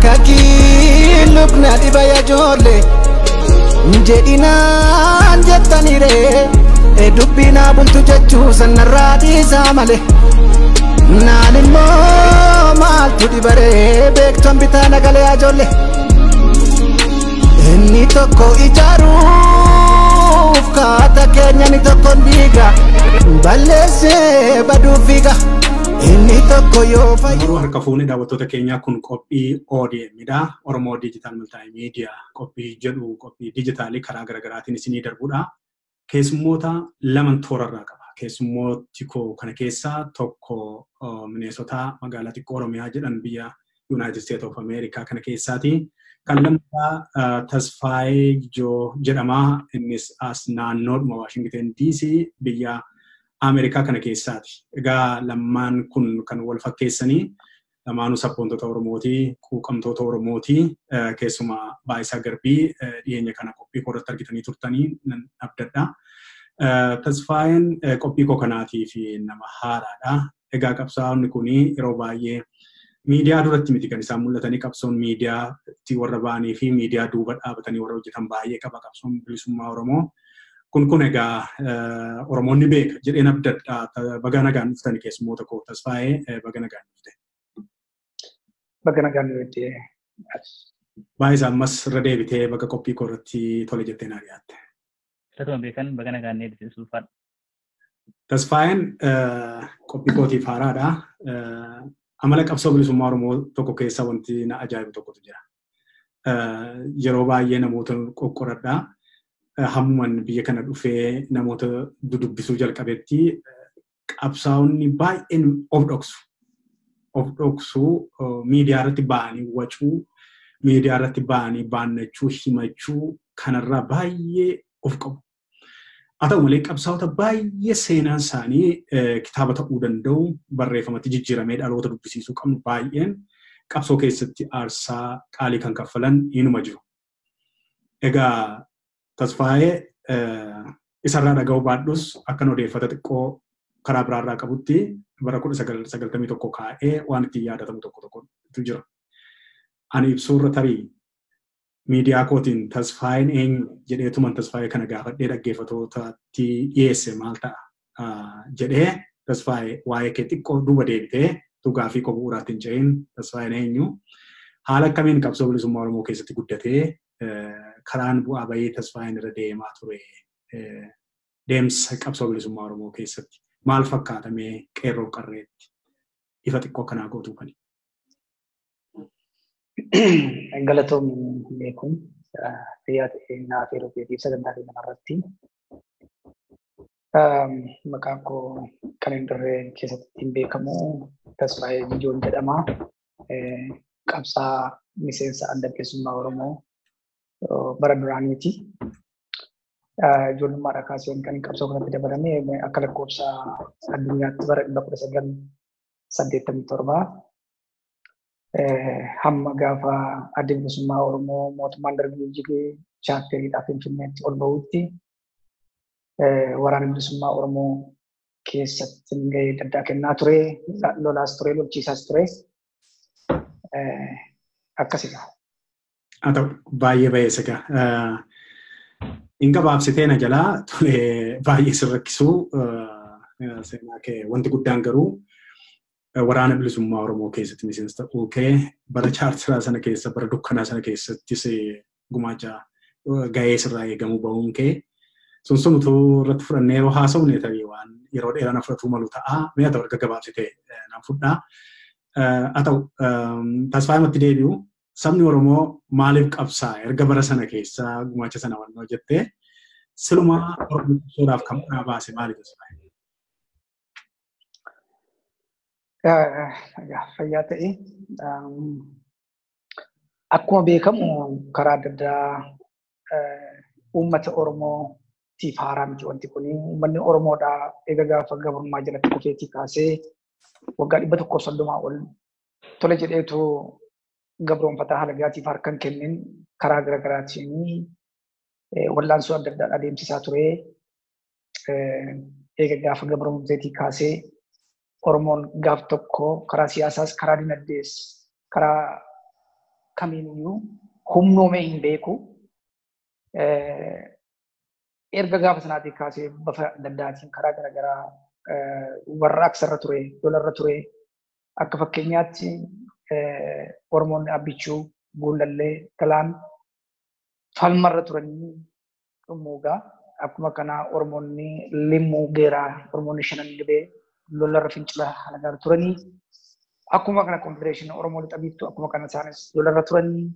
kaki lukna dibaya jole jedina jettanire dubbina buntu jechu sanaradi samale nalimo maltu dibare bekton bitana gale ajole inni tokko ijaru kata kenya ni tokko diga balese badufiga inni tokko yo fayyoo harka fuune daawwattoota keenyaa kun qophii ODM'dha Oromoo Digital Multimedia qophii jedhu qophii dijitaalii karaa garaagaraatiin isinii darbuudha keessummoota lama toorarraa qaba keessummooti koo kana keessaa tokko Minnesota magaalaa xiqqoo Oromiyaa jedhan biyya United States of America kana keessaati kan lammataa Tasfaayee jedhama innis as naannoodhuma Washington DC biyya Amerikaa kana keessaati. Egaa lamaan kun kan wal fakkeessanii lamaanuu sabboontota Oromooti, quuqamtoota Oromooti keessumaa Baayisaa Garbii dhiyeenya kana qophii koorratti argitanii turtanii nan abdadha. Tasfaayeen qophii koo kanaatii fi nama haaraadha. Egaa qabsaa'onni kun yeroo baay'ee miidiyaa duratti miti kan isaan mul'atanii qabsoon miidiyaatti warra ba'anii fi miidiyaa duuba dhaabatanii warra hojjetan baay'ee qaba qabsoon bilisummaa Oromoo. Kun egaa Oromoonni beeka jedheen abdadha baga nagaan dhuftani keessummoota koo Tasfaayee baga nagaan dhufte. Baga nagaan dhufte. Baayisaa ammas irra deebitee baga qophii koorratti tole jettee naa dhiyaatte. Satuma beekan baga nagaan deebitee sulfaadha. Tasfaayeen qophii kootiif haaraadha. Amala qabsoo bilisummaa Oromoo tokko keessa wanti na ajaa'ibu tokkotu jira. Yeroo baay'ee namoota qoqqoradhaa. Hamman biyya kana dhufee namoota dudubbisuu jalqabetti qabsaa'onni baay'een of dhoksu miidiyaa irratti ba'anii wacuu miidiyaa irratti ba'anii baannachuu himachuu kanarraa baay'ee of qabu. Haa ta'u malee qabsaa'ota baay'ee seenaan isaanii kitaaba ta'uu danda'u barreeffamatti jijjiiramee dhaloota dubbisiisuu qabnu baay'een qabsoo keessatti aarsaa qaalii kan kaffalan inuma jiru. Egaa Tasfaayee isarraa dhaga'uu baadhus akkan odeeffata xiqqoo karaa biraarraa qabutti bara 1991 kaa'ee waan ittiin yaadatamu tokkotu jira. Ani ibsuurra tarii miidiyaa kootiin Tasfaayeen eenyu jedheetuman Tasfaayee kana gaafadhee dhaggeeffattootatti dhiyeesse maal ta'a jedhee Tasfaayee waa'ee kee xiqqoo duuba deebitee gaafii koo bu'uuraatti hin ce'in Tasfaayeen eenyu haala akkamiin qabsoo bilisummaa Oromoo keessatti guddatee karaan bu'aa bahii Tasfaayeen irra deemaa ture deemsa qabsoo bilisummaa Oromoo keessatti maal fakkaatamee qeerroo qarreetti ifa xiqqoo kanaa gootuu kani. Galatoomni beekuun fayyaa ta'ee naaf yeroo keetiif sagantaa keenya irratti maqaan koo kan hin dirree keessatti ittiin beekamu Tasfaayee Jijoon jedhama. Qabsaa miseensa adda bilisummaa Oromoo bara duraaniiti. Ijoollummaadhaa kaasee kan qabsoo kanatti dabalame akka lakkoofsa addunyaatti bara 1987 hamma gaafa adda bilisummaa Oromoo mootummaan Dargii jigee chaapteriidhaaf Finfinneetti ol bahutti waraana bilisummaa Oromoo keessatti gahee addaa kennaa ture, lolaas ture, lolchiisaas ture. Akkasidha. Haa ta'u baay'ee baay'ee egaa hin gabaabsitee na jalaa tole baay'ee sirrakkisuu seenaa kee wanti guddaan garuu waraana bilisummaa Oromoo keessatti miseensa ta'uu kee bara chaartiraa sana keessa bara dukkanaa sana keessattis gumaacha gahee sirraa eegamuu bahuun kee sun utuu irratti fudhannee yeroo haasofne ta'ee waan yeroo dheeraa fudhatuu malu ta'a mee ta'u erga gabaabsitee nan fudhaa. Haa ta'u Tasfaayematti deebi'u sabni Oromoo maaliif qabsaa erga bara sana keessa gumaacha sana waan hojjettee silumaa Oromoo qabsoodhaaf kan bu'aa baase maali Tasfaayee? Fayyaa ta'e akkuma beekamu karaa adda addaa uummata Oromootiif haaraa miti wanti kun uummanni Oromoodhaa eega gaafa gabrummaa jalatti kufeetii kaasee waggaa 130 ol tole jedheetu gabroonfataa halagaatiif harkan kennin karaa garaagaraatiin wallaansoo adda addaa adeemsisaa ture. Eega gaafa gabroonfateetii kaasee Oromoon gaaf tokko karaa siyaasaas karaa dinagdees karaa kamiiniyyuu humnoomee hin beeku. Erga gaafa sanaatii kaasee bifa adda addaatiin karaa garaagaraa warraaqsa irra ture, lola irra ture. Akka fakkeenyaatti Oromoonni Abbichuu, Guulallee, Galaan falma irra turanii dhumuugaa. Akkuma kana Oromoonni Limmuu, Geeraa, Oromoonni Shanan Gibee lola irra fincila halagaa turanii. Akkuma kana Konfedereeshinii Oromoo Lixabiittuu akkuma kana isaanis lola irra turanii.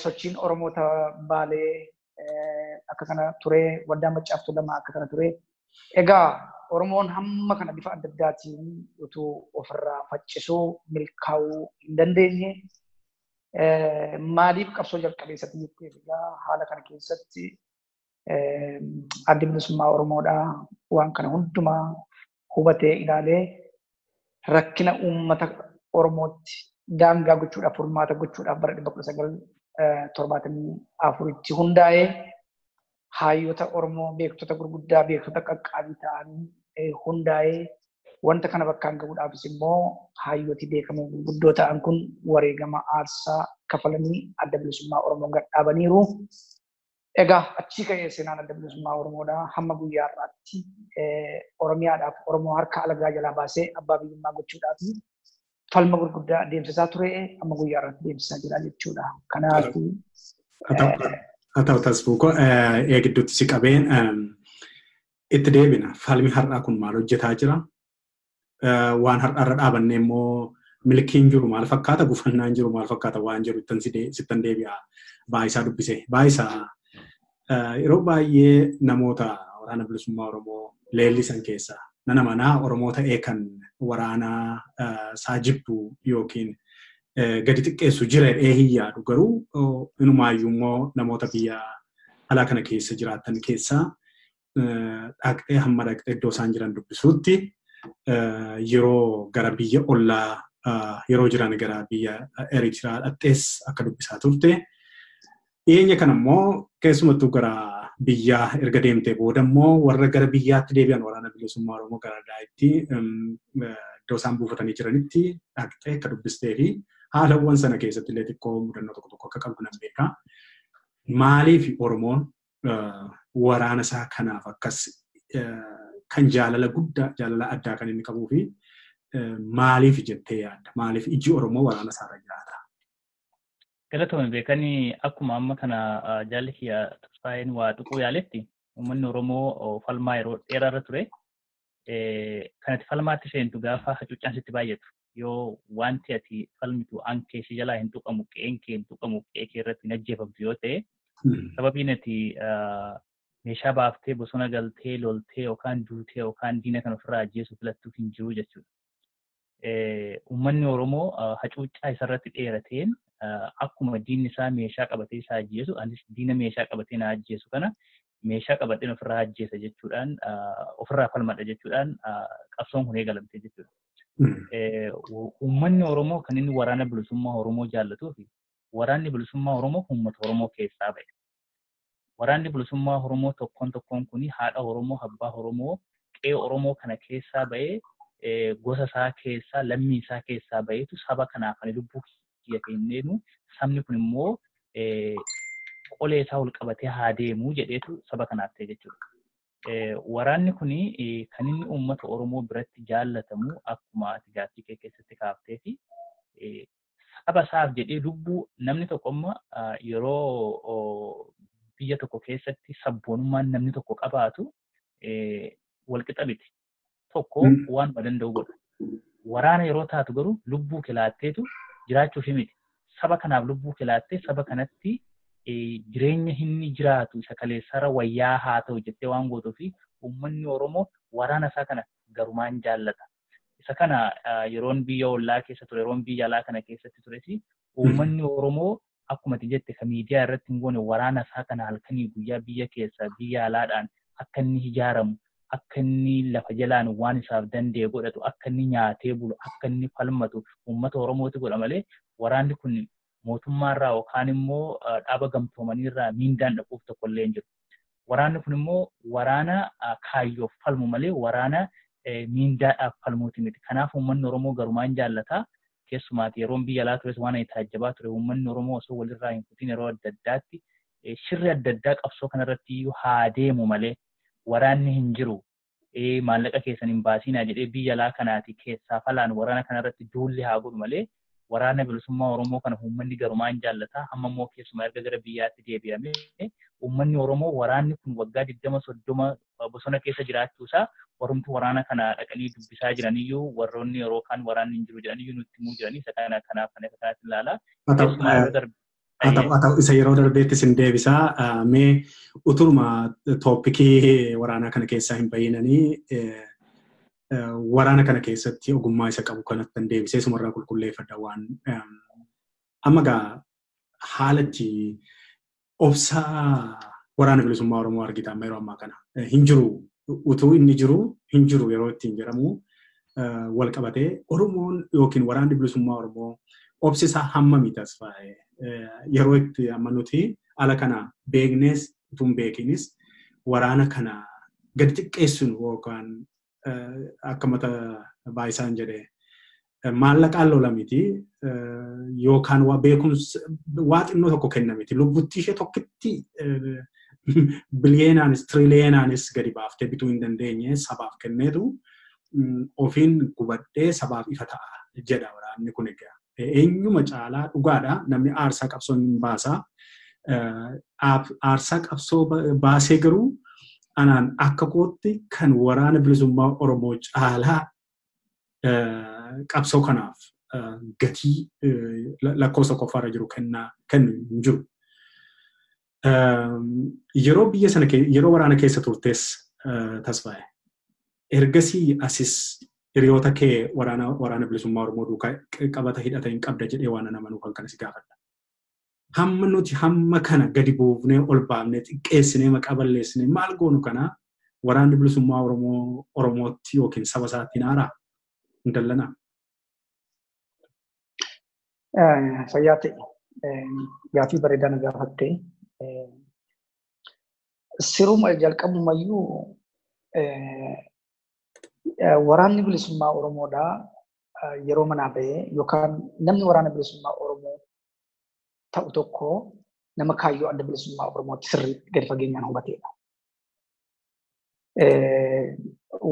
Sochiin Oromoota Baalee akka kana ture, Waddaa Maccaaftuu Lamaa akka kana ture. Egaa Oromoon hamma kana bifa adda addaatiin utuu ofirraa faccisuu milkaa'uu hin dandeenye. Maaliif qabsoo jalqabeessatti jettee egaa haala kana keessatti adda bilisummaa Oromoodhaa waan kana hundumaa hubatee ilaalee rakkina uummata Oromootti daangaa gochuudhaaf furmaata gochuudhaaf bara 1974tti hundaa'ee hayyoota Oromoo beektota gurguddaa beektota qaqqaabii ta'anii hundaa'ee wanta kana bakkaan gahuudhaafis immoo hayyooti beekamoo gurguddoo ta'an kun wareegama aarsaa kafalanii adda bilisummaa Oromoo gadhaabaniiru. Egaa achii ka'ee seenaan adda bilisummaa Oromoodhaa hamma guyyaa har'aatti Oromiyaadhaaf Oromoo harka alagaa jalaa baasee abbaa biyyummaa gochuudhaaf falma gurguddaa adeemsisaa ture amma guyyaa irratti adeemsisaa jira jechuudha. Kanaaf haa ta'u tasbuukoo eegidduutti si qabeen itti deebina. Falmi har'aa kun maal hojjetaa jira? Waan har'aarra dhaabannee immoo milkiin jiru maal fakkaata? Gufannaan jiru maal fakkaata? Waan jiru sittan deebi'a. Baayisaa dubbise. Baayisaa yeroo baay'ee namoota waraana bilisummaa Oromoo leellisan keessaa nana manaa Oromoo ta'ee kan waraanaa saajibbu yookiin gadi xiqqeessu jira hin yaadu. Garuu inumaayyuu immoo namoota biyya alaa kana keessa jiraatan keessaa dhaqxee hamma dhaqxee iddoo isaan jiran dubbisuutti yeroo gara biyya ollaa yeroo jiran gara biyya Eritraa dhaqxees akka dubbisaa turte. Dhiyeenya kana immoo keessumattuu gara biyyaa erga deemtee booda immoo warra gara biyyaatti deebi'an waraana bilisummaa Oromoo gara daa'itti iddoo isaan buufatanii jiranitti dhaqxee akka dubbistee fi haalawwan sana keessatti illee xiqqoo mudannoo tokko tokko akka qabu nan beeka. Maaliif Oromoon waraana isaa kanaaf akkas kan jaalala guddaa jaalala addaa kan inni qabuu fi maaliif jettee yaadda? Maaliif iji Oromoo waraana isaarra jiraata? Galatoome beekanii akkuma amma kana jaalli kiyya Tasfaayeen waa tuquu yaaletti uummanni Oromoo falmaa yeroo dheeraarra ture. Kanatti falmaatti seentu gaafa hacuuccaan sitti baay'atu. Yoo wanti ati falmitu ankee si jalaa hin tuqamu, qe'een kee hin tuqamu, qe'ee kee irratti hin ajjeefamtu yoo ta'e, sababiin ati meeshaa baaftee bosona galtee loltee yookaan duutee yookaan diina kan ofirraa ajjeesu filattuuf hin jiru jechuudha. Uummanni Oromoo hacuuccaa isarratti dheerateen akkuma diinni isaa meeshaa qabatee isaa ajjeesu, anis diina meeshaa qabatee na ajjeesu kana meeshaa qabateen ofirraa ajjeesa jechuudhaan ofirraa falmadha jechuudhaan qabsoon kun eegalamte jechuudha. Uummanni Oromoo kan inni waraana bilisummaa Oromoo jaallatuu fi waraanni bilisummaa Oromoo uummata Oromoo keessaa ba'e. Waraanni bilisummaa Oromoo tokkoon kuni haadha Oromoo, abbaa Oromoo, qe'ee Oromoo kana keessaa ba'ee gosa isaa keessaa, lammii isaa keessaa ba'eetu saba kanaaf ani lubbuu kiyya kenneenu sabni kun immoo qolee isaa ol qabatee haa deemuu jedheetu saba kanaaf ta'e jechuudha. Waraanni kuni kan inni uummata Oromoo biratti jaallatamu akkuma ati gaaffii kee keessatti kaaftee fi saba isaaf jedhee lubbuu namni tokko amma yeroo biyya tokko keessatti sabboonummaan namni tokko qabaatu walqixa miti. Tokko waan danda'u godha. Waraana yeroo taatu garuu lubbuu kilaatteetu jiraachuuf miti. Saba kanaaf lubbuu kilaattee saba kanatti jireenya inni jiraatu isa kaleessara wayyaa haa ta'u jettee waan gootuu fi uummanni Oromoo waraana isaa kana garumaan jaallata. Isa kana yeroon biyya ollaa keessa ture, yeroon biyya alaa kana keessatti tures uummanni Oromoo akkuma ati jette kan miidiyaa irratti hin goone waraana isaa kana halkanii guyyaa biyya keessa biyya alaadhaan akka inni ijaaramu, akka inni lafa jalaan waan isaaf danda'e godhatu, akka inni nyaatee bulu, akka inni falmatu uummata Oromooti godha malee waraanni kun mootummaarraa yookaan immoo dhaaba gamtoomaniirraa miindaan dhaquuf tokko illee hin jiru. Waraanni kun immoo waraana kaayyoof falmu malee waraana miindaadhaaf falmuuti miti. Kanaaf uummanni Oromoo garumaan jaallata. keessumaati yeroon biyya alaa tures waan taajjabaa ture uummanni Oromoo osoo walirraa hin kutin yeroo adda addaatti shirri adda addaa qabsoo kanarratti iyyuu haa deemu malee waraanni hin jiru. Maallaqa keessan hin baasinaa jedhee biyya alaa kanaati keessaa falaan waraana kanarratti duulli haa godhu malee waraana bilisummaa Oromoo kana uummanni garumaan jaallata hamma immoo keessumaa erga gara biyyaatti deebi'ame uummanni Oromoo waraanni kun waggaa 20-30 bosona keessa jiraachuusaa warumtu waraana kana dhaqanii dubbisaa jiraniyyuu warroonni yeroo kaan waraanni hin jiru jedhaniyyuu nutti himuu jiranii isa kanaaf ilaalaa. Isa yeroo darbeetti sin deebisaa mee utuma tooppikii waraanaa kana keessaa hin bayyinanii waraana kana keessatti ogummaa isa qabu kanatti deebisee sumarraa qulqulleeffadha waan amma gaa haalatti obsaa waraana bilisummaa Oromoo argita amma yeroo ammaa kana hin jiru utuu inni jiru hin jiru yeroo ittiin jedhamu wal qabatee Oromoon yookiin waraanni bilisummaa Oromoo obsisaa hammamii tasfaa'e yeroo itti amma nuti ala kana beeknes utuu hin beekinis waraana kana gadi xiqqeessuun yookaan akka mata baay'isaan jedhee maallaqaan lola miti yookaan waa beekumsa waa xinnoo tokko kenna miti lubbutti ishee tokkitti biliyeenaanis tiriliyenaanis gadi baaftee bituu hin dandeenye sabaaf kenneetu ofiin gubadhee sabaaf ifa ta'a jedha waraanni kun egaa. Eenyuma caalaa dhugaadha namni aarsaa qabsoo hin baasaa aarsaa qabsoo baasee garuu anaan akka kootti kan waraana bilisummaa Oromoo caalaa qabsoo kanaaf gatii lakkoofsa qofaarra jiru kennu hin jiru. Yeroo biyya sana yeroo waraana keessa turtes tasfaa'e ergasii asis hiriyoota kee waraana bilisummaa Oromoo duukaa qabata hidhata hin qabda jedhee waan nama nuuf kan si gaafadha. Hamma nuti hamma kana gadi buufnee ol baafnee xiqqeessinee maqaa balleessinee maal goonu kana waraanni bilisummaa Oromootti yookiin saba isaatti naaraa hin dallanaa. Fayyaa ta'e gaaffii bareedaa na gaafatte siruma jalqabumayyuu waraanni bilisummaa Oromoodhaa yeroo manaa ba'ee yookaan namni waraana bilisummaa Oromoo ta'u tokko nama kaayyoo adda bilisummaa Oromootti sirriitti gadi fageenyaan hubateedha.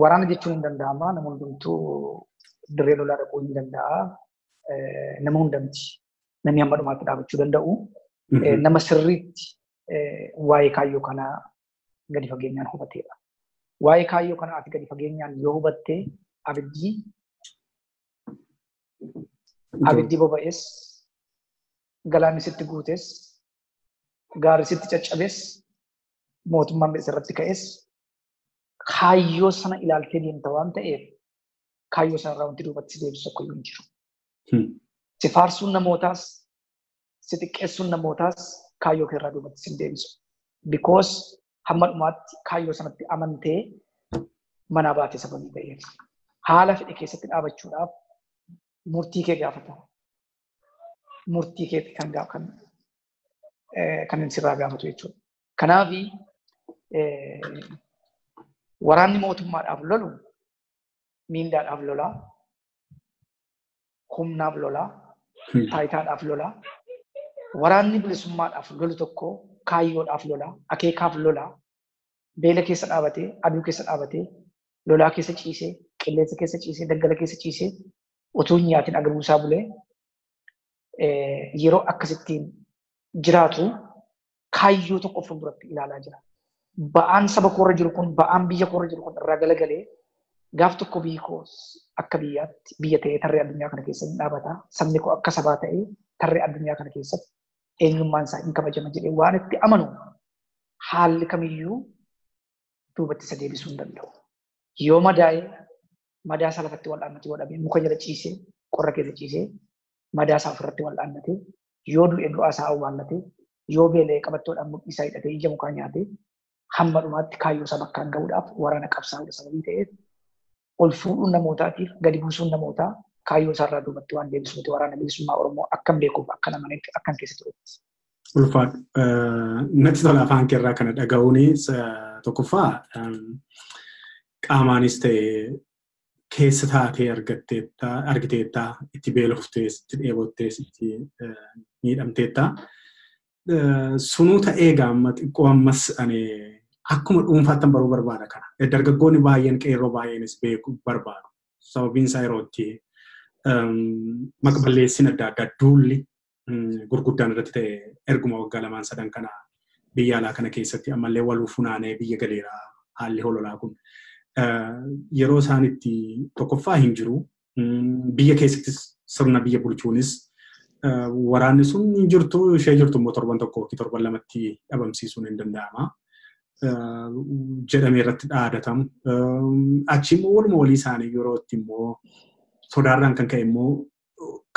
Waraana jechuun hin danda'ama nama hundumtuu dirree lolaa dhaquu hin danda'a. Nama hundamti namni hamma dhumaatti dhaabachuu danda'u nama sirriitti waa'ee kaayyoo kanaa gadi fageenyaan hubateedha. Waa'ee kaayyoo kana ati gadi fageenyaan yoo hubatte abiddi boba'es galaanni sitti guutes gaarri sitti caccabes mootummaan irratti ka'es kaayyoo sana ilaaltee deemta waan ta'eef kaayyoo sanarraa wanti duubatti si deebisu tokko hin jiru. Si faarsuun namootaas si xiqqeessuun namootaas kaayyoo keerraa duubatti si deebisu. Because hamma dhumaatti kaayyoo sanatti amantee manaa baatee sababii ta'eef haala fedhe keessatti dhaabachuudhaaf murtii kee gaafata. Murtii kee kan sirraa gaafatu jechuudha. Kanaaf waraanni mootummaadhaaf lolu miindaadhaaf lolaa, humnaaf lolaa, taayitaadhaaf lolaa. Waraanni bilisummaadhaaf lolu tokko kaayyoodhaaf lolaa, akeekaaf lolaa, beela keessa dhaabatee, aduu keessa dhaabatee, lolaa keessa ciisee, qilleensa keessa ciisee, daggala keessa ciisee, utuu hin nyaatin agaruusaa bulee yeroo akkasittiin jiraatu kaayyoo tokko fuulduratti ilaalaa jira. Ba'aan saba koorra jiru kun, ba'aan biyya koorra jiru kun irraa galagalee gaaf tokko biyyi koo akka biyyaatti biyya ta'ee tarree addunyaa kana keessatti dhaabata. Sabni koo akka sabaa ta'ee tarree addunyaa kana keessatti eenyummaan isaa hin kabajama jedhee waan itti amanu haalli kamiyyuu duubatti isa deebisuu hin danda'u. Yoo madaa'ee madaa isaa lafatti wal'aannatee godhamee muka jala ciisee qorra keessa ciisee madaa isaa ofirratti wal'aannatee yoo du'e du'aa isaa awwaallatee yoo beela'ee qabattoodhaan mudhii isaa hidhatee ija mukaa nyaatee hamma dhumaatti kaayyoo isaa bakkaan ga'uudhaaf waraana qabsaa'udha sababii ta'eef ol fuudhuun namootaatiif gadi buusuun namootaa kaayyoo isaarraa duubatti waan deebisuuti waraana bilisummaa Oromoo akkam beekuuf akka namanetti akkan keessa turetti. Ulfaadhu. Natti tola afaan keerraa kana dhaga'uuni tokkoffaa qaamaanis ta'e keessa taatee argiteetta, itti beeloftees, itti dheebottees, itti miidhamteetta. Sunuu ta'ee gaamma xiqqoo ammas akkuma dhuunfaattan baruu barbaada kana. Dargaggoonni baay'een qeerroo baay'eenis beekuu barbaadu. Sababiin isaa yerootti maqballeessin adda addaa duulli gurguddaan irratti ta'e erguma waggaa 2-3 kana biyya alaa kana keessatti ammallee waluu funaanee biyya galeeraa haalli hololaa kun. Yeroo isaan itti tokkoffaa hin jiru. Biyya keessattis sirna biyya bulchuunis waraanni sun hin jirtu ishee jirtu immoo torban tokko yookiin torban lamatti dhabamsiisuun hin danda'ama. Jedhamee irratti dhaadatamu. Achi immoo waluma walii isaanii yeroo itti immoo sodaarraan kan ka'e immoo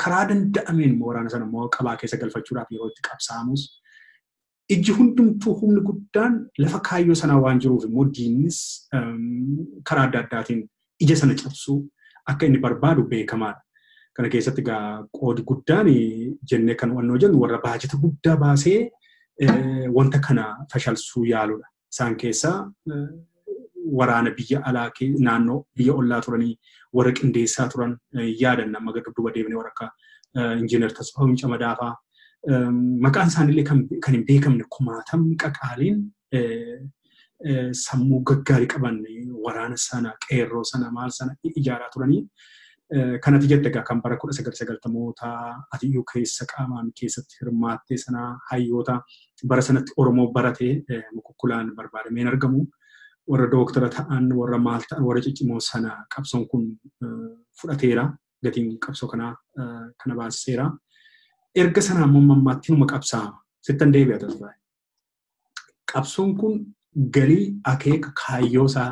karaa danda'ameen immoo waraana sana immoo qabaa keessa galfachuudhaaf yeroo itti qabsaamus. Ijji hundumtuu humni guddaan lafa kaayyoo sanaa waan jiruuf immoo diinnis karaa adda addaatiin ija sana cabsuu akka inni barbaadu beekamaadha. Kana keessatti egaa qoodi guddaan jennee kan wannoo jennu warra baajata guddaa baasee wanta kana fashalsuu yaaludha. Isaan keessaa waraana biyya alaa naannoo biyya ollaa turanii warra qindeessaa turan yaadanna amma dudduuba deebinee warra akka injiinar Tasfaa'uu Camadaafaa maqaan isaaniillee kan hin beekamne kumaatamni qaqaaliin sammuu gaggaarii qaban waraana sana qeerroo sana maal sana ijaaraa turanii kanatti jeddagaa kan bara 1990moota atiyyuu keessa qaamaan keessatti hirmaattee sana hayyoota bara sanatti Oromoo baratee mukukkulaan barbaadameen argamu warra dooktara ta'an warra maal ta'an warra ciccimoo sana qabsoon kun fudhateera gatiin qabsoo kana baasiseera. Erga sana ammoo mammaatti numa qabsaama. Sittan deebi'a tasfaa. Qabsoon kun galii akeeka kaayyoo isaa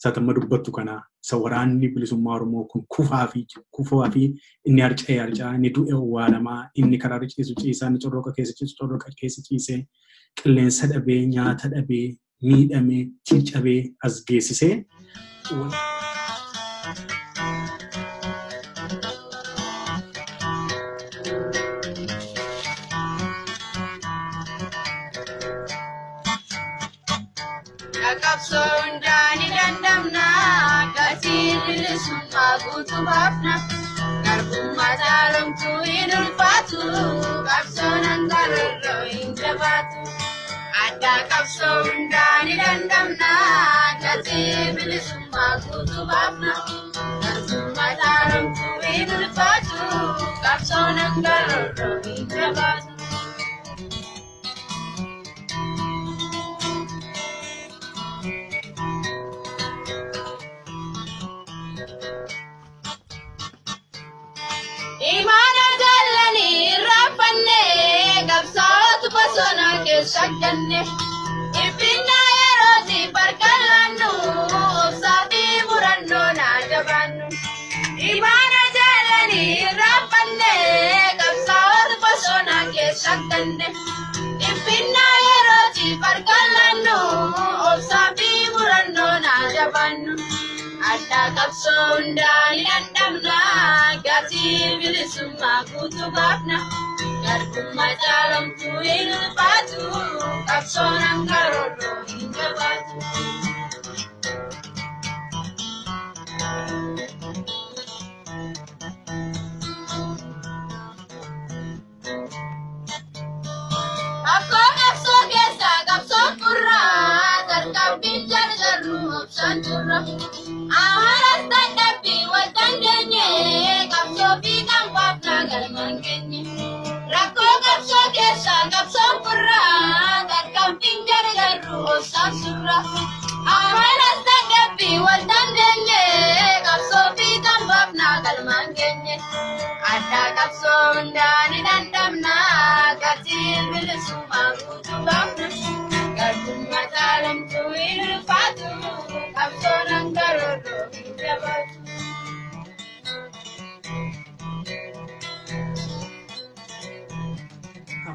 satamma dubbattu kana isa waraanni bilisummaa Oromoo kun kufaa fi inni harca'aa inni du'e awwaalamaa inni karaa ciisu ciisaa inni corroqa keessa ciisu corroqa keessa ciisee qilleensa dhabee nyaata dhabee miidhamee ciccabee as geessisee Kapsondani dandamna gatiin bilisummaa guutuu baafna garbummaa jaalamtuu hin ulfaatu qabsoon hangararroo hin jabaatu addaa kapsondani dandamna gatiin bilisummaa guutuu baafna garbummaa jaalamtuu hin ulfaatu qabsoon hangararroo hin jabaatu. Imana jalani rafanne kapsootu bosona keessa ganne ibina yeroti barkallannu obsaafi murannoo na jabaannu. Imana jalani rafanne kapsootu bosona keessa ganne ibina yeroti barkallannu obsaafi murannoo na jabaannu. Adda kapsondani dandamna gatiin bilisummaa guutuu baafna garbummaa jaalamtuu hin ulfaatu qabsoon hangararroo hin jabaatu. Akkoo qabsoo keessa qabsoon furraa tarkaanfiin jarjarru obsaan turra. Aharas tandabbi wal dandeenye qabsoo fi kan baafna galmaan keenye. Rakkoo qabsoo keessa qabsoon furraa tarkaanfiin jarjarru obsaan surra. Aharas tandabbi wal dandeenye qabsoo fi kan baafna galmaan keenye. Adda qabsoo hundaani dandamna gatiin bilisummaa guutuu baafna. Garbummaa jaalamtuu hin ulfaatu qabsoon hangararroo hin jabaatu.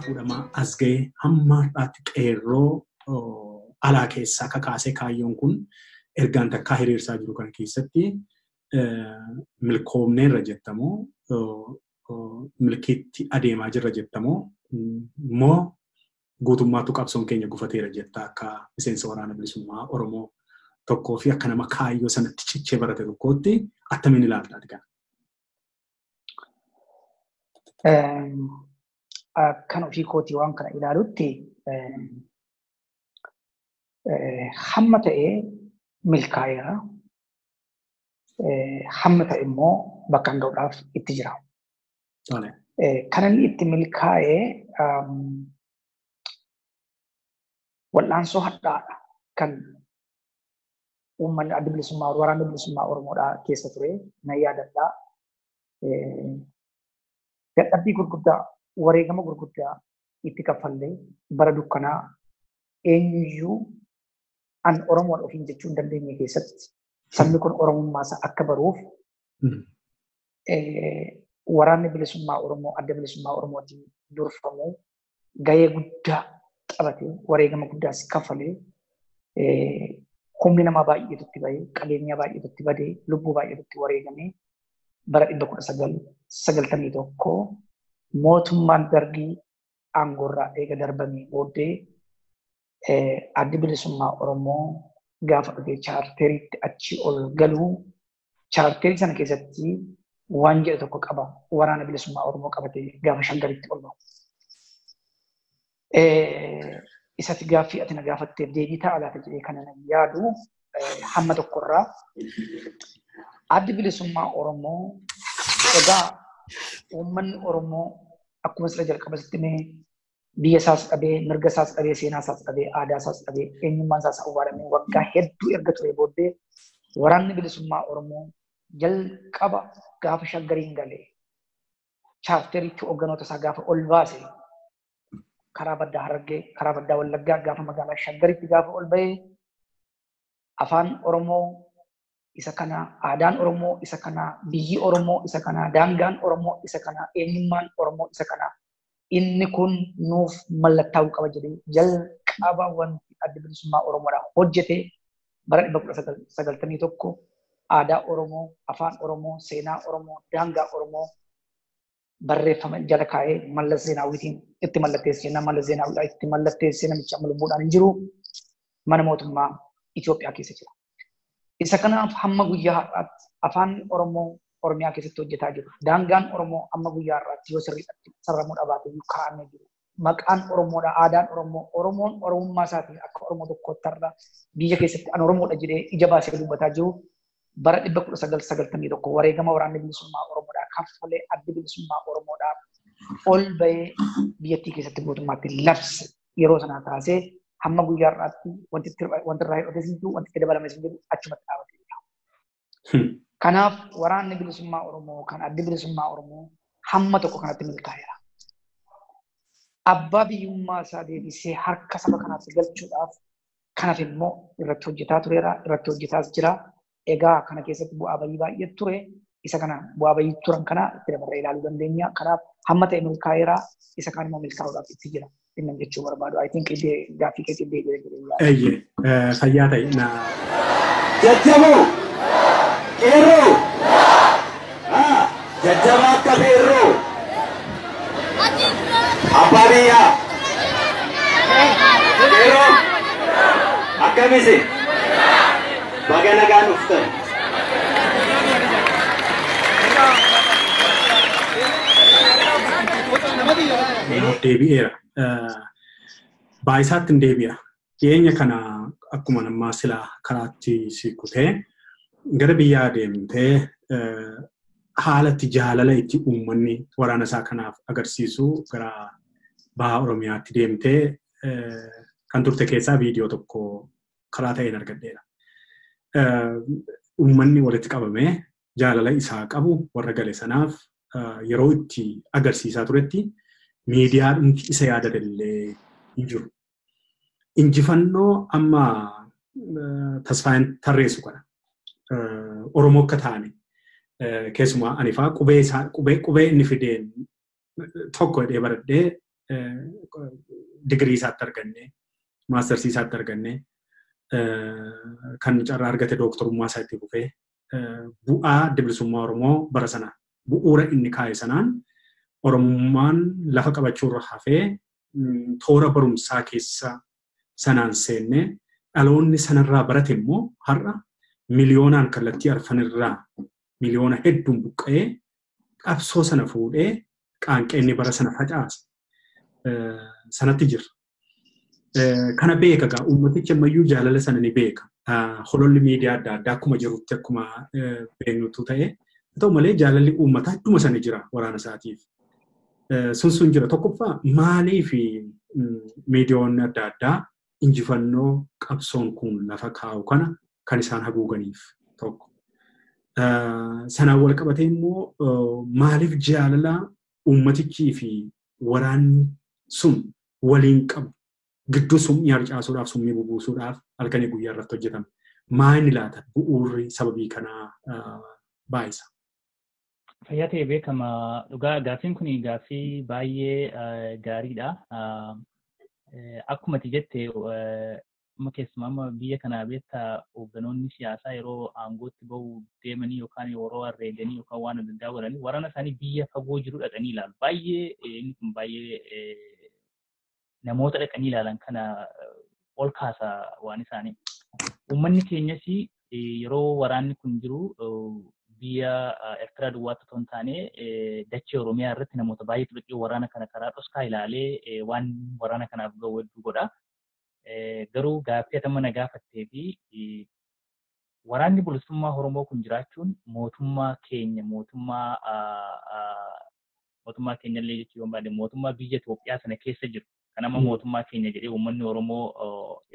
Fuudhamaa as ga'ee hamma har'aatti qeerroo alaa keessaa kakaasee kaayyoon kun ergaan takkaa hiriirsaa jiru kana keessatti milkoomneerra jettamoo milkiitti adeemaa jirra jettamoo immoo guutummaatu qabsoon keenya gufateera jetta akka miseensa waraana bilisummaa Oromoo tokkoo fi akka nama kaayyoo sanatti cichee barate tokkootti attamiin ilaalta ati kana? Kan ofii kootii waan kana ilaalutti hamma ta'ee milkaa'eera. Hamma ta'e immoo bakka hin ga'uudhaaf itti jira. Kan inni itti milkaa'ee wal'aansoo hadhaadha kan uummanni adda bilisummaa waraanni bilisummaa Oromoodhaa keessa ture na yaadadhaa. Dadhabbii gurguddaa wareegama gurguddaa itti kaffallee bara dukkanaa eenyuyyuu an Oromoodha ofiin jechuu hin dandeenye keessatti sabni kun Oromummaasaa akka baruuf waraanni bilisummaa Oromoo adda bilisummaa Oromootiin durfamuu gahee guddaa qabatee wareegama guddaas kaffalee humni namaa baay'eetutti bahee qabeenya baay'eetutti badee lubbuu baay'eetutti wareegamee bara 1991 mootummaan Dargii aangoorraa eega darbamee booddee addi bilisummaa Oromoo gaafa dhufee chaarteriitti achi ol galuu chaarterii sana keessatti waan jedhu tokko qaba waraana bilisummaa Oromoo qabatee gaafa shaggaritti ol bahu. Isatti gaaffii ati na gaafatteef deebii ta'a laata jedhee kana yaadu hamma tokkorraa addi bilisummaa Oromoo egaa uummanni Oromoo akkuma sila jalqabatti mee biyya isaas dhabee mirga isaas dhabee seenaa isaas dhabee aadaa isaas dhabee eenyummaan isaas awwaalamee waggaa hedduu erga ture booddee waraanni bilisummaa Oromoo jalqaba gaafa shaggariin galee chaarteriitti hoogganoota isaa gaafa ol baase karaa baddaa Harargee karaa baddaa Wallaggaa gaafa magaalaa shaggariitti gaafa ol bahee afaan Oromoo isa kana aadaan Oromoo isa kana biyyi Oromoo isa kana daangaan Oromoo isa kana eenyummaan Oromoo isa kana inni kun nuuf mallattaa'uu qaba jedhee jalqaba wanti adda bilisummaa Oromoodhaan hojjete bara 1991 aadaa Oromoo, afaan Oromoo, seenaa Oromoo, daangaa Oromoo barreeffama jala kaa'ee Mallas Zeenaawitiin itti mallatteessee nama Mallas Zeenaawiidhaan itti mallatteessee namicha amma lubbuudhaan hin jiru mana mootummaa Itoophiyaa keessa jira. Isa kanaaf hamma guyyaa har'aatti afaan Oromoo Oromiyaa keessatti hojjetaa jiru. Daangaan Oromoo amma guyyaa har'aatti yoo sirriidhaatti sarramuu dhabaatee iyyuu kaa'amee jiru. Maqaan Oromoodha, aadaan Oromoo, Oromoon Oromummaa isaatiin akka Oromoo tokkootti har'a biyya keessatti an Oromoodha jedhee ija baasee dubbataa jiru. Bara 1991 wareegama waraanni bilisummaa Oromoodhaa kaffalee addi bilisummaa Oromoodhaa ol bahee biyyattii keessatti mootummaatti labse yeroo sanaa taasee hamma guyyaa har'aatti wanti irraa hidhates hin jiru, wanti itti dabalames hin jiru achumatti dhaabatee jira. Kanaaf waraanni bilisummaa Oromoo kan addi bilisummaa Oromoo hamma tokko kanatti milkaa'eera. Abbaa biyyummaa isaa deebisee harka saba kanaatti galchuudhaaf kanaaf immoo irratti hojjetaa tureera, irratti hojjetaas jira. Egaa kana keessatti bu'aa bayii baay'ee ture. Isa kana bu'aa bayii turan kana itti dabarree ilaaluu dandeenya. Kanaaf hamma ta'e milkaa'eera. Isa kaan immoo milkaa'uudhaaf itti jira. Inni jechuu barbaadu. I think gaaffii keetti deebi'ee jira. Fayyaa ta'e na. Jajjaboo! Qeerroo! Jajjabaa akka qeerroo! Abbaa biyyaa! Qeerroo! Akkamisi? Baga nagaan uftan. Deebi'eera. Baay'isaatti hin deebi'a. Dhiyeenya kana akkuma namaa silaa karaatti siqutee gara biyyaa deemtee haalatti jaalala itti uummanni waraana isaa kanaaf agarsiisu gara baha Oromiyaatti deemtee kan turte keessaa viidiyoo tokko karaa ta'een argadheera. Uummanni walitti qabamee jaalala isaa qabu warra gale sanaaf yeroo itti agarsiisaa turetti miidiyaadhumti isa yaadatallee hin jiru. Injifannoo amma Tasfaayeen tarreessu kana Oromoo akka taane keessumaa anifaa qubee inni fideen tokko hidhee baradhee digirii isaatti arganne maastarsii isaatti arganne kan carraa argate dooktorummaa isaa itti fufee bu'aa adda bilisummaa Oromoo bara sana bu'uura inni kaa'e sanaan Oromummaan lafa qabachuurra hafee toora barumsaa keessa sanaan seenne dhaloonni sanarraa barate immoo har'a miliyoonaan kallattii arfanirraa miliyoona hedduun buqqa'ee qabsoo sana fuudhee qaanqeenni bara sana facaase sanatti jira. Kana beeka gaa uummatichi ammayyuu jaalala sana ni beeka. Hololli miidiyaa adda addaa akkuma jirutti akkuma beeknutu ta'e ta'u malee jaalalli uummataa hedduma sana jira waraana isaatiif. Sun jira tokkoffaa maaliif miidiyoonni adda addaa injifannoo qabsoon kun lafa kaa'u kana kan isaan haguuganiif tokko. Sanaan wal qabatee immoo maaliif jaalala uummatichii fi waraanni sun waliin qabu gidduu summii harcaasuudhaaf summii bubuusuudhaaf halkanii guyyaa irratti hojjetame. Maal laata bu'uurri sababii kanaa baay'isa? Fayyaa ta'e beekama dhugaa gaaffiin kun gaaffii baay'ee gaariidha. Akkuma ati jette keessumaa biyya kanaa beektaa hoogganoonni siyaasaa yeroo aangootti bahuu deemanii yookaan yeroo arreedanii yookaan waan adda addaa godhanii waraana isaanii biyya fagoo jiru dhaqanii ilaalu. Inni kun baay'ee namoota dhaqanii ilaalan kana ol kaasa waan isaanii. Uummanni keenyas yeroo waraanni kun jiru biyya Eertiraa duwwaatti otoo hin taane dachee Oromiyaa irratti namoota baay'eetu dhaqee waraana kana karaa dhoskaa ilaalee waan waraana kanaaf gahu hedduu godha. Garuu gaaffii atama na gaafattee fi waraanni bilisummaa Oromoo kun jiraachuun mootummaa keenya mootummaa keenya illee jechuu yoo baade mootummaa biyya Itoophiyaa sana keessa jiru kan amma mootummaa keenya jedhee uummanni Oromoo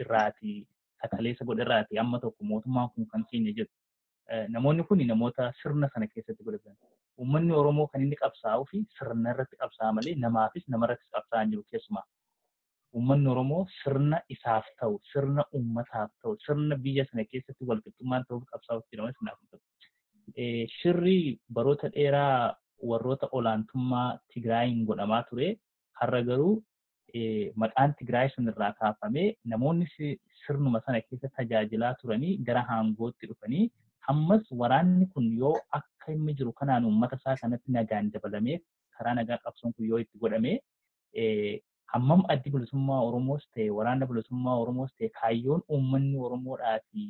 irraati sakaleessa godhe irraati amma tokko mootummaan kun kan keenya jiru. Namoonni kun namoota sirna sana keessatti godhatan. Uummanni Oromoo kan inni qabsaa'uu fi sirna irratti qabsaa'a malee namaafis namarrattis qabsaa'aa jiru keessumaa. Uummanni Oromoo sirna isaaf ta'u, sirna uummataaf ta'u, sirna biyya sana keessatti walqixxummaan ta'uuf qabsaa'uuf jedhama sinaaf ta'u. Shirri baroota dheeraa warroota olaantummaa Tigraayin godhamaa ture. Har'a garuu maqaan Tigraay sunirraa kaafamee namoonni sirnuma sana keessa tajaajilaa turanii gara aangootti dhufanii ammas waraanni kun yoo akka inni jiru kanaan uummata isaa kanatti nagaan dabalamee karaa nagaa qabsoon kun yoo itti godhamee hammam addi bilisummaa Oromoos ta'e waraanni bilisummaa Oromoos ta'e kaayyoon uummanni Oromoodhaa fi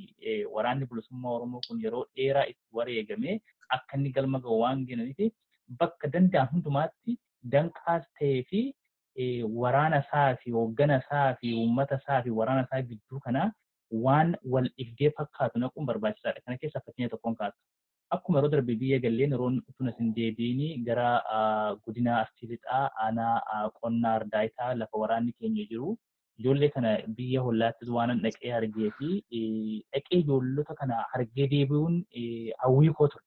waraanni bilisummaa Oromoo kun yeroo dheeraa itti wareegamee akka inni galma ga'u waan geenaniif bakka danda'an hundumaatti danqaas ta'ee fi waraana isaa fi hooggana isaa fi uummata isaa fi waraana isaa gidduu kanaa waan wal dhibdee fakkaatu naquun barbaachisaadha. Kana keessaa fakkeenya tokkoon kaasa. Akkuma yeroo darbe biyya galleen yeroon utuun isin deebiini gara godina Arsii Lixaa aanaa qonnaa Ardaayitaa lafa waraanni keenya jiru. Ijoollee kana biyya hollaattis waan dhaqee argee fi dhaqee ijoollota kana argee deebi'uun hawwii koo ture.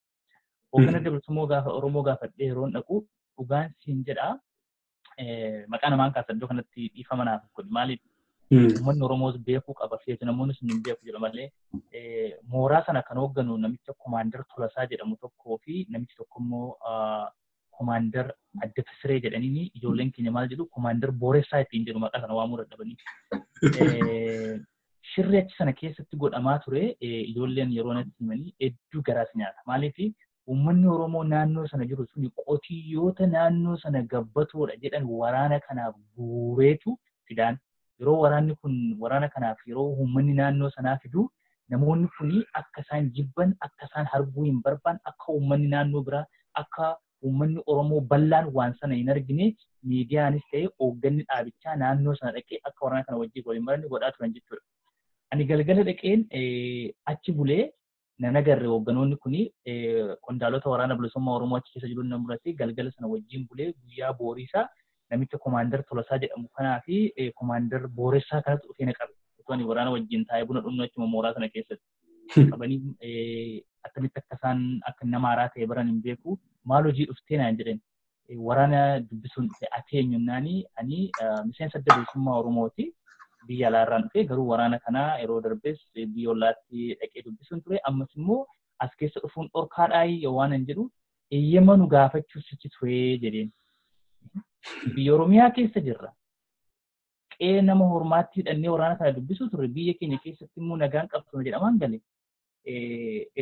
Hooggana bilisummaa Oromoo gaafadhee yeroon dhaqu dhugaan siin jedhaa maqaa namaan kaasa iddoo kanatti dhiifama naaf godhi maaliif uummanni Oromoos beekuu qaba feetu namoonni sun hin beeku jedha malee mooraa sana kan hoogganu namicha Komaandar Tolasaa jedhamu tokkoo fi namichi tokko immoo Komaandar Adda Fisiree jedhaniini ijoolleen keenya maal jedhu Komaandar Booressaa ittiin jedhu maqaa kana waamuu dadhabanii. Shirri achi sana keessatti godhamaa ture ijoolleen yeroo natti himanii hedduu garaas nyaata maaliif uummanni Oromoo naannoo sana jiru suni qotiyyoota naannoo sana gabbatoodha jedhan waraana kanaaf guureetu fidaan. Yeroo waraanni kun waraana kanaaf yeroo uummanni naannoo sanaa fidu namoonni kuni akka isaan jibban akka isaan arguu hin barbaan akka uummanni naannoo biraa akka uummanni Oromoo bal'aan waan sana hin argine miidiyaanis ta'e hoogganni dhaabichaa naannoo sana dhaqee akka waraana kana wajjin waliin maranni godhaa turan jechuudha. Ani galgala dhaqeen achi bulee nan agarre hoogganoonni kuni qondaalota waraana bilisummaa Oromoo achi keessa jiru nan murate galgala sana wajjin bulee guyyaa booriisaa namicha Komaandar Tolasaa jedhamu kanaa fi Komaandar Booressaa kanatti dhufee na qabe. Utuwani waraana wajjin taa'ee buna dhugnu achuma mooraa sana keessatti qabanii akkamitti akka isaan akka nama haaraa ta'e baran hin beeku maal hojii dhuftee naan jedhan waraana dubbisuun ati eenyumnaanii ani miseensa adda bilisummaa Oromooti. Biyya alaarraan dhufee garuu waraana kanaa yeroo darbees biyya ollaatti dhaqee dubbisuun ture ammas immoo as keessa dhufuun dhorkaadhaa waan hin jedhu eeyyama nu gaafachuuf sichi ture jedheen. Biyya Oromiyaa keessa jirra. Qe'ee nama hormaatti hidhannee waraana kana dubbisuu turre biyya keenya keessatti immoo nagaan qabsoo jedhamaan gale.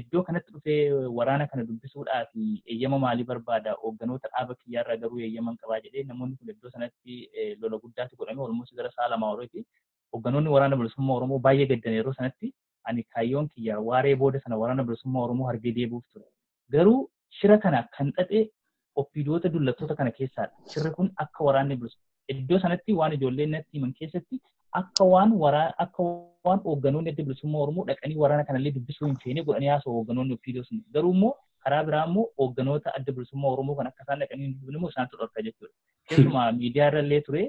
Iddoo kanatti dhufee waraana kana dubbisuudhaa fi eeyyama maalii barbaada hoogganoota dhaaba kiyyaarraa garuu eeyyaman qabaa jedhee namoonni kun iddoo sanatti lola guddaatti godhame olmuus gara sa'a lama horiiti. hogganoonni waraana bilisummaa Oromoo baay'ee gaddan yeroo sanatti ani kaayyoon kiyya waaree booda sana waraana bilisummaa Oromoo hargee deebi'uuf ture. Garuu shira kana kan xaxee oppiidoota dullattoota kana keessaadha. Shirri kun akka waraanni iddoo sanatti waan ijoolleen natti himan keessatti akka waan hoogganoonni adda bilisummaa Oromoo dhaqanii waraana kanallee dubbisuu hin feene godhanii haasa'u hoogganoonni oppiidoo sun. Garuu immoo karaa biraa immoo hoogganoota adda bilisummaa Oromoo kan akka isaan dhaqanii hin dubbifne immoo isaantu dhorka jechuudha. Keessumaa miidiyaa irrallee ture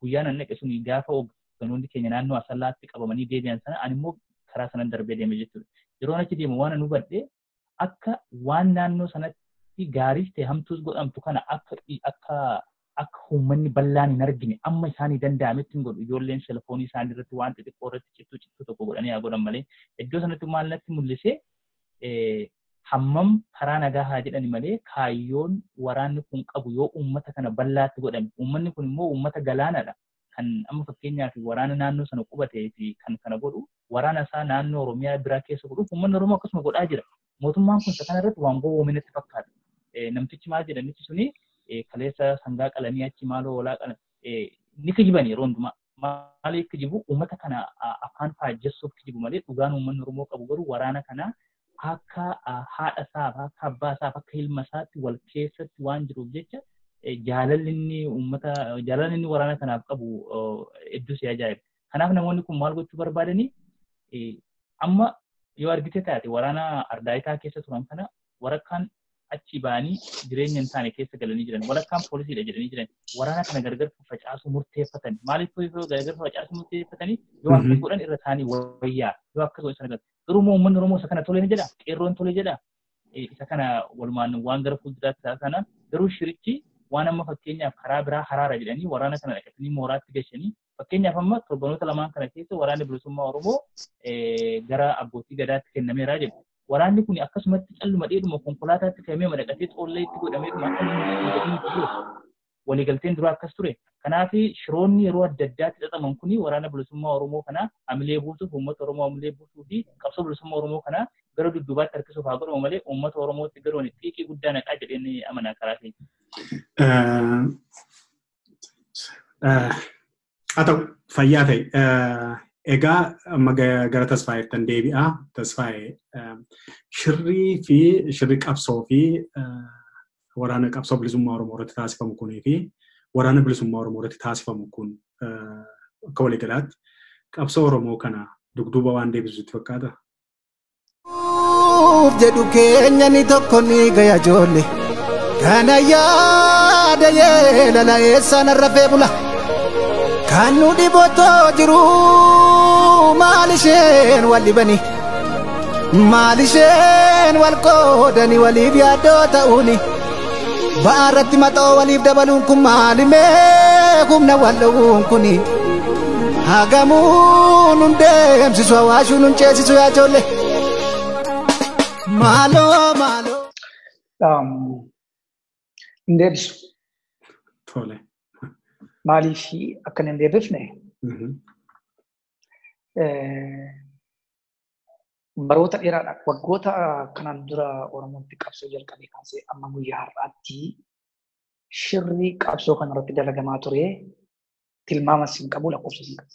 guyyaa nan naqe sun gaafa hoogganoonni keenya naannoo Asallaatti qabamanii deebi'an sana ani immoo karaa sanan darbee deeme jechuudha. Yeroo achi deemu waan nu hubadhe akka waan naannoo sanatti gaariis ta'e hamtuus godhamtu kana akka uummanni bal'aan hin argine amma isaanii danda'ametti hin godhu ijoolleen telefoonii isaanii irratti waan xixiqqoo irratti cittuu tokko godhanii haa godhan malee iddoo sanatti maal natti mul'ise hammam karaa nagaa haa jedhani malee kaayyoon waraanni kun qabu yoo uummata kana bal'aatti godhame uummanni kun immoo uummata galaanadha kan amma fakkeenyaaf waraana naannoo sana qubatee fi kan kana godhu waraana isaa naannoo Oromiyaa biraa keessa godhu uummanni Oromoo akkasuma godhaa jira mootummaan kun kana irratti waan gowwoominatti fakkaata namtichi maal jedhanitti suni kaleessa sangaa qalamii achi maaloo walaa qala ni kijiban yeroo hundumaa maaliif kijibu uummata kana afaan faajjessuuf kijibu malee dhugaan uummanni Oromoo qabu garuu waraana kana akka haadha isaaf akka abbaa isaaf akka ilma isaatti wal keessatti waan jiruuf jecha jaalalli inni waraana kanaaf qabu hedduu si ajaa'iba. Kanaaf namoonni kun maal gochuu barbaadanii amma yoo argite taate waraana ardaayitaa keessa turan kana waraqaan achi ba'anii jireenya hin taane keessa galanii jiran walakkaan poolisiidha jedhanii jiran waraana kana gargar facaasuu murteeffatan maaliif gargar facaasuu murteeffatanii yoo akkas godhan irra isaanii wayyaa yoo akkas godhan sana garuu uummanni Oromoo isa kana tole ni jedha qeerroon tole jedha isa kana walumaan waan gara fuulduraatti taasisan garuu shirichi waan amma fakkeenyaaf karaa biraa haraara jedhanii waraana kana dhaqatanii mooraatti gashanii fakkeenyaaf amma torbanoota lamaan kana keessa waraanni bilisummaa Oromoo gara abbootii gadaatti kennameera jedhu. Waraanni kun akkasumatti calluma dheeduma konkolaataatti fe'amee madaqatee xoollee itti godhameeduma akka waliigalteen dura akkas ture. Kanaaf shiroonni yeroo adda addaatti xaxaman kuni waraana bilisummaa Oromoo kana hamilee buusuuf uummata Oromoo hamilee buusuu fi qabsoo bilisummaa Oromoo kana gara dudduubaatti harkisuuf haa godhamu malee uummata Oromootti garuu xiiqii guddaa naqaa jedheen amanaa karaa keessa. Haa ta'u fayyaa ta'e. Egaa amma gara Tasfaayeettan deebi'aa. Tasfaayee shirri qabsoo fi waraana qabsoo bilisummaa Oromoo irratti taasifamu kunii fi waraana bilisummaa Oromoo irratti taasifamu kun akka waliigalaatti qabsoo Oromoo kana dugduuba waan deebisutti fakkaata. Jedhu keenya ni tokko ni gaya ijoollee kana yaada yeelala eessaan rafee bula. Kan nu dhibotoo jiru maal isheen wal dhibani maal isheen wal qoodani waliif yaaddoo ta'uuni ba'aarratti maxoo waliif dabaluun kun maalimee humna wal dhowuun kuni hagamuun nun deemsisu hawaashuun nun ceesisu yaa ijoollee maaloo. Hin deebisu. Tole. Maaliif akka hin deebifne baroota dheeraadhaaf waggoota kanaan dura Oromootti qabsoo jalqabee kaasee amma guyyaa har'aatti shirri qabsoo kanarratti dalagamaa ture tilmaamas hin qabu lakkoofsas hin qabu.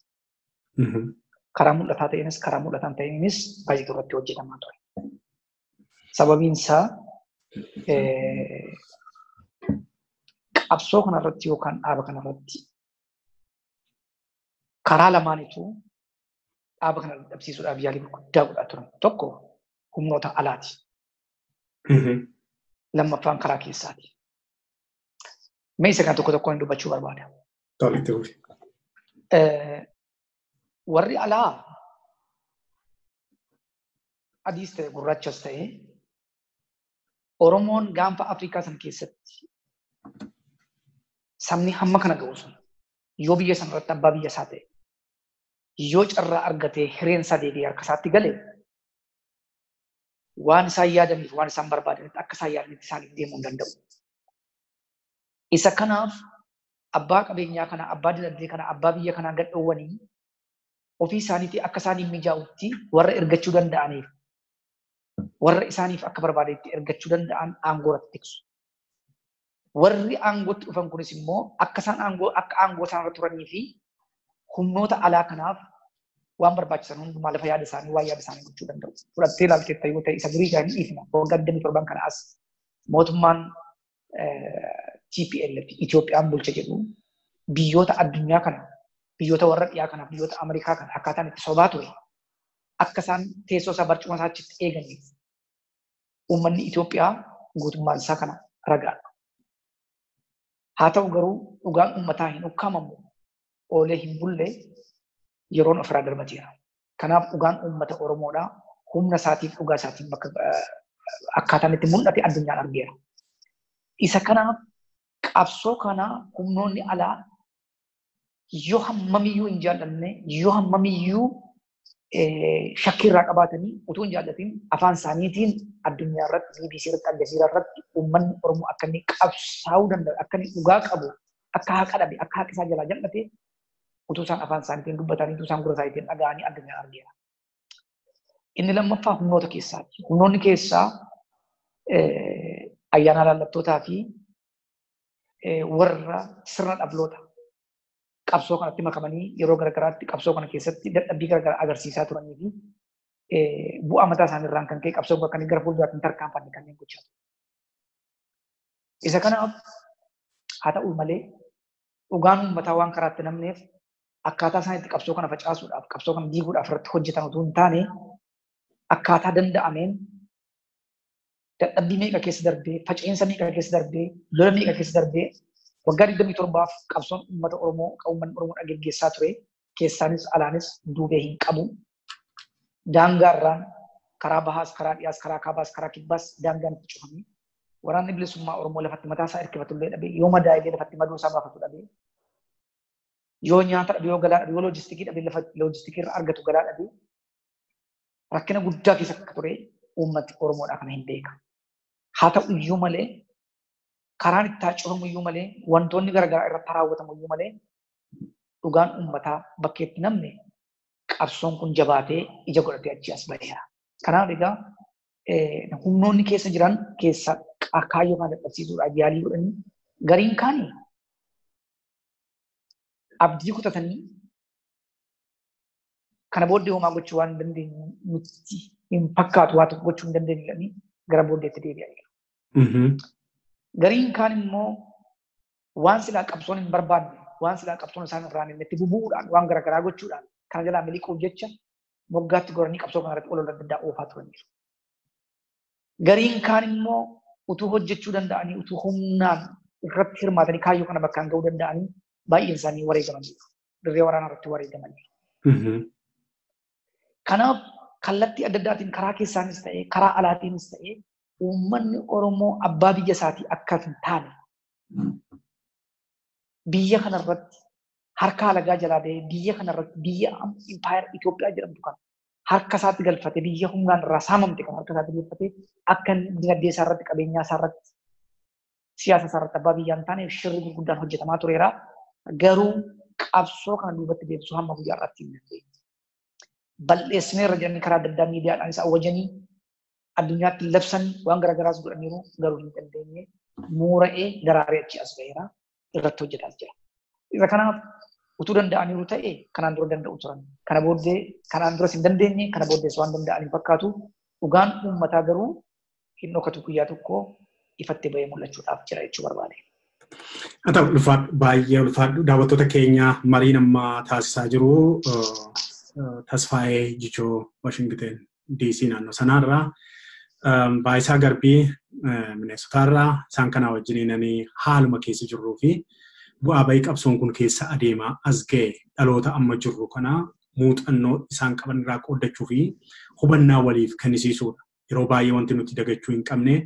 Karaa mul'ataa ta'eenis karaa mul'ataan ta'eenis baay'ee irratti hojjetamaa ture. Sababiin isaa qabsoo kanarratti yookaan dhaaba kanarratti karaa lamaanitu dhaaba kana dhabsiisuudhaaf yaalii guddaa godhaa turan. Tokko humnoota alaati. Lammaffaan karaa keessaati. Mee isa kana tokko tokkoon dubbachuu barbaada. Warri alaa adiis ta'e gurraachas ta'e Oromoon gaanfa Afrikaa san keessatti sabni hamma kana ga'u sun yoo biyya sana irratti abbaa biyya isaa ta'e yoo carraa argatee hireen isaa deebi'ee harka isaatti gale waan isaan yaadaniif waan isaan barbaadanitti akka isaan yaadanitti isaaniif deemuu hin danda'u. Isa kanaaf abbaa qabeenyaa kana abbaa dinagdee kana abbaa biyya kanaa gadhoowwanii ofii isaaniitti akka isaaniif mijaa'utti warra ergachuu danda'aniif warra isaaniif akka barbaadetti ergachuu danda'an aangoo irratti tiksu. Warri aangootti dhufan kunis immoo akka isaan aangoo isaan irra turanii fi humnoota alaa kanaaf waan barbaachisan hundumaa lafa yaada isaanii waa yaada isaanii gochuu danda'u. Fudhattee ilaalteetta yoo ta'e isa durii kan dhiifna waggaa 27 kana as mootummaan TPLF Itoophiyaan bulcha jedhu biyyoota addunyaa kana biyyoota warra dhiyaa kana biyyoota Ameerikaa kana akkaataan itti sobaa ture akka isaan teessoo isaa barcuma isaa achitti eeganiif uummanni Itoophiyaa guutummaan isaa kana ragaadha. Haa ta'u garuu dhugaan uummataa hin ukkaamamu oolee hin bulle yeroon ofirraa darbateera. Kanaaf dhugaan uummata Oromoodhaa humna isaatiif dhugaa isaatiin bakka akkaataan itti mul'ate addunyaan argeera. Isa kanaaf qabsoo kana humnoonni alaa yoo hammamiyyuu hin jaallanne yoo hammamiyyuu shakkirraa qabaatanii utuu hin jaallatin afaan isaaniitiin addunyaa irratti BBC irratti Aljazeeraa irratti uummanni Oromoo akka inni qabsaa'uu danda'u akka inni dhugaa qabu akka haqa dhabe akka haqa isaa jalaa jal'ate utuu isaan afaan isaaniitiin dubbatanii utuu isaan gurra isaaniitiin dhaga'anii addunyaa argeera. Inni lammaffaa humnoota keessaati. Humnoonni keessaa ayyaana laallattootaa fi warra sirna dhabloota qabsoo kanatti makamanii yeroo garagaraatti qabsoo kana keessatti dadhabbii garagaraa agarsiisaa turanii fi bu'aa mataa isaanii irraan kan ka'e qabsoo bakka inni gara fuulduraatti tarkaanfanne kanneen gochaa ture. Isa kanaaf haa ta'u malee dhugaan uummataa waan karaatti namneef akkaataa isaan itti qabsoo kana facaasuudhaaf qabsoo kana diiguudhaaf irratti hojjetan utuu hin taane akkaataa danda'ameen dadhabbii meeqa keessa darbee faca'insa meeqa keessa darbee lola meeqa keessa darbee waggaa 27 qabsoon uummata Oromoo uummanni Oromoo dhaggeessaa ture keessaanis alaanis duubee hin qabu. Daangaarraan karaa bahaas karaa dhiyaas karaa kaabaas karaa kibbaas daangaan itti cufamee waraanni bilisummaa Oromoo lafatti mataa isaa hirkifatu illee dhabee yoo madaa'ee lafatti maduu isaa baafatu dhabee yoo nyaata dhabee yoo galaa dhabee yoo loojistikii dhabee lafa loojistikii irraa argatu galaa dhabee rakkina guddaa keessa akka ture uummati Oromoodhaa kana hin beeka. Haa ta'u iyyuu malee karaan itti cufamu iyyuu malee wantoonni garaagaraa irratti raawwatamu iyyuu malee dhugaan uummataa bakkeetti namne qabsoon kun jabaatee ija godhatee achi as baheera. Kanaaf egaa humnoonni keessa jiran keessa kaayyoo kana dadhabsiisuudhaaf yaalii godhanii gariin kaanii abdii kutatanii kana booddee homaa gochuu waan dandeenyu nutti hin fakkaatu waa tokko gochuu hin dandeenyu gara booddeetti deebi'aniiru. Gariin kaan immoo waan silaa qabsoon hin barbaanne waan silaa qabsoon isaan irraan hin itti bubu'uudhaan waan garaagaraa gochuudhaan kana jalaa miliquuf jecha moggaatti goranii qabsoo kana irratti olola adda addaa oofaa turaniiru. Gariin kaan immoo utuu hojjechuu danda'anii utuu humnaan irratti hirmaatanii kaayyoo kana bakkaan ga'uu danda'anii baay'een isaanii wareegamaniiru. Dirree waraanaa irratti wareegamaniiru. Kanaaf kallattii adda addaatiin karaa keessaanis ta'ee karaa alaatiinis ta'ee uummanni Oromoo abbaa biyya isaatii akka hin taane biyya kanarratti harka alagaa jalaa ba'ee biyya kanarratti biyya impaayar Itoophiyaa jedhamtu kan harka isaatti galfate biyya humnaan irraa saamamte kan harka isaatti galfate akka dinagdee isaa irratti qabeenyaa isaa irratti siyaasa isaa irratti abbaa biyyaa hin taane shirri gurguddaan hojjetamaa tureera. Garuu qabsoo kana duubatti deebisuu hamma guyyaa irratti hin dandeenye. Balleessinee irra jiranii karaa adda addaa miidiyaadhaan isa awwajanii addunyaatti labsanii waan garaagaraas godhaniiru garuu hin dandeenye muura'ee daraaree achi as ba'eera irratti hojjetaa jira. Isa kanaaf utuu danda'aniiru ta'e kanaan dura danda'u turan. Kana booddee kanaan duras hin dandeenye kana booddees waan danda'an hin fakkaatu. Dhugaan uummataa garuu hin dhokatu guyyaa tokko ifattee bahee mul'achuudhaaf jira jechuu barbaade. Haa ta'u baay'ee ulfaadhu daawwattoota keenya mariin amma taasisaa jiru Tasfaayee Jichoo Washington DC naannoo sanaarraa Baayisaa Garbii Minnesotaarraa isaan kanaa wajjiniinanii haaluma keessa jirruu fi bu'aa bahii qabsoon kun keessa adeemaa as ga'e dhaloota amma jirru kana muuxannoo isaan qaban irraa qooddachuu fi hubannaa waliif kennisiisuudha. Yeroo baay'ee wanti nuti dagachuu hin qabne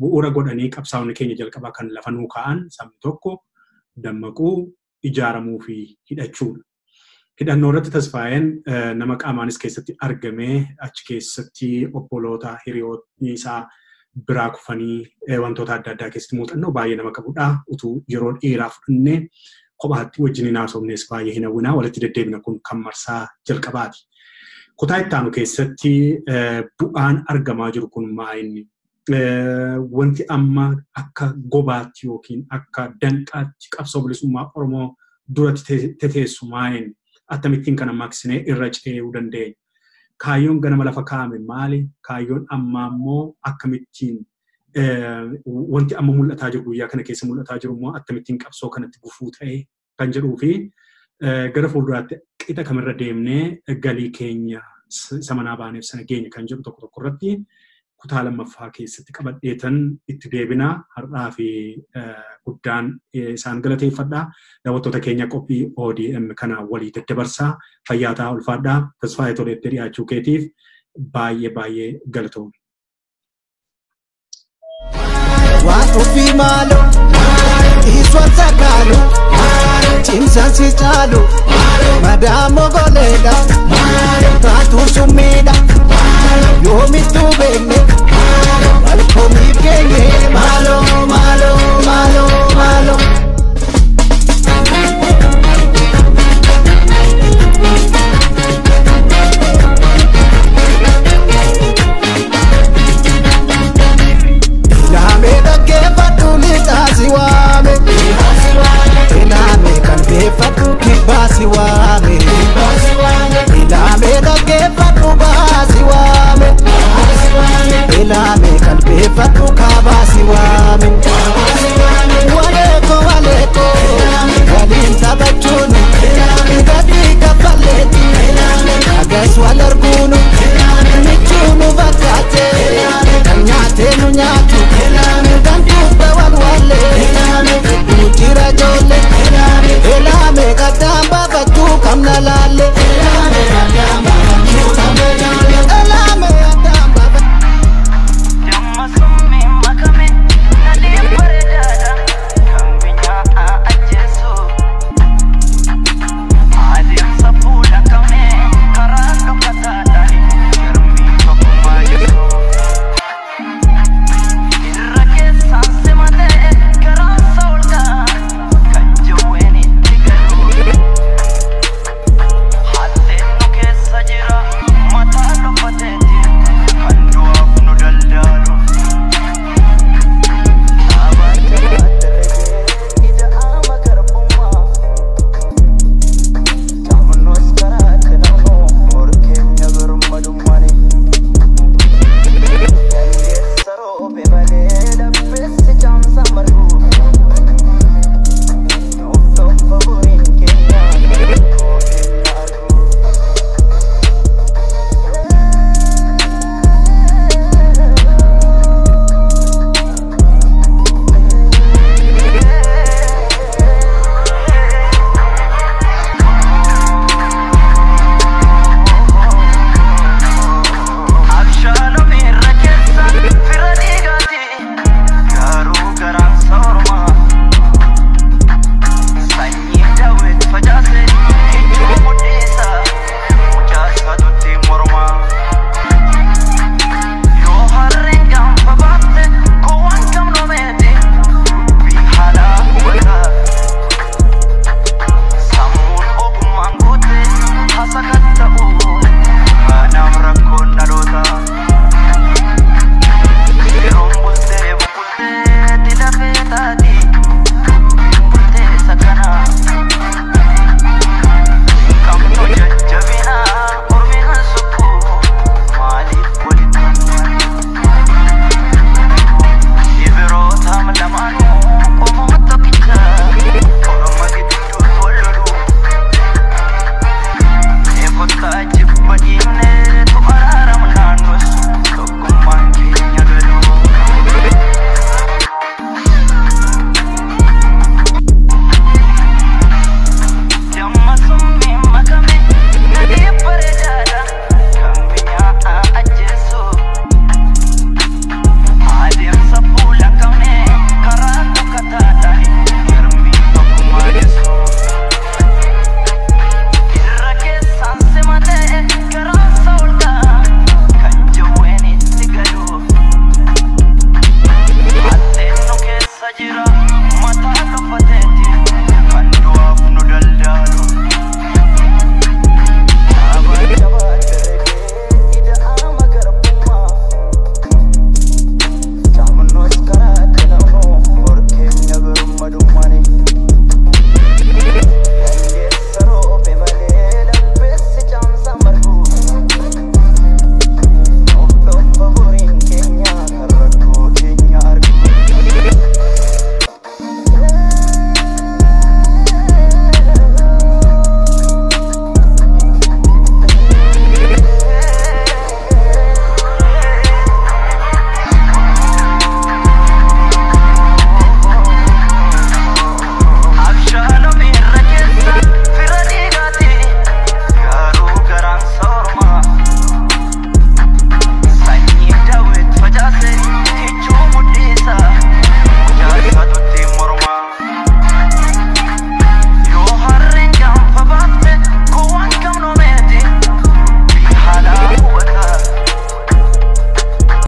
bu'uura godhanii qabsaa'onni keenya jalqabaa kan lafa nuu ka'an sabni tokko dammaquu ijaaramuu fi hidhachuudha. Hidhannoo irratti Tasfaayeen nama qaamaanis keessatti argamee achi keessatti obboloota hiriyoonni isaa biraa kufanii wantoota adda addaa keessatti muuxannoo baay'ee nama qabudha. Utuu yeroo dheeraa fudhannee kophaatti wajjin haasofnes baay'ee hin hawwinaa walitti deddeebina kun kan marsaa jalqabaati. Kutaa itti aanu keessatti bu'aan argamaa jiru kun maa'inni wanti amma akka gobaatti yookiin akka danqaatti qabsoo bilisummaa Oromoo duratti teteessu maa'inni akkamittiin kana maqsinee irra ce'uu dandeenya. Kaayyoon ganama lafa kaa'ame maali? Kaayyoon ammaa immoo akkamittiin wanti amma mul'ataa jiru guyyaa kana keessa mul'ataa jiru immoo akkamittiin qabsoo kanatti gufuu ta'e kan jedhuu fi gara fuulduraatti qixa kamirra deemnee galii keenya samanaa baaneef sana geenya kan jedhu tokko tokko irratti kutaa lammaffaa keessatti qabadheetan itti deebinaa har'aa fi guddaan isaan galateeffadhaa. Daawwattoota keenya qophii ODM kana walii daddabarsaa fayyaataa ulfaadhaa tasfaayee toleetti dhiyaachuu keetiif baay'ee galatoomne. Waan ofii maaloo iswaan sakaaloo cimsaan si caaloo madaamoo goleedha taatuun summiidha yoomittuu beekne walkoomii keenye.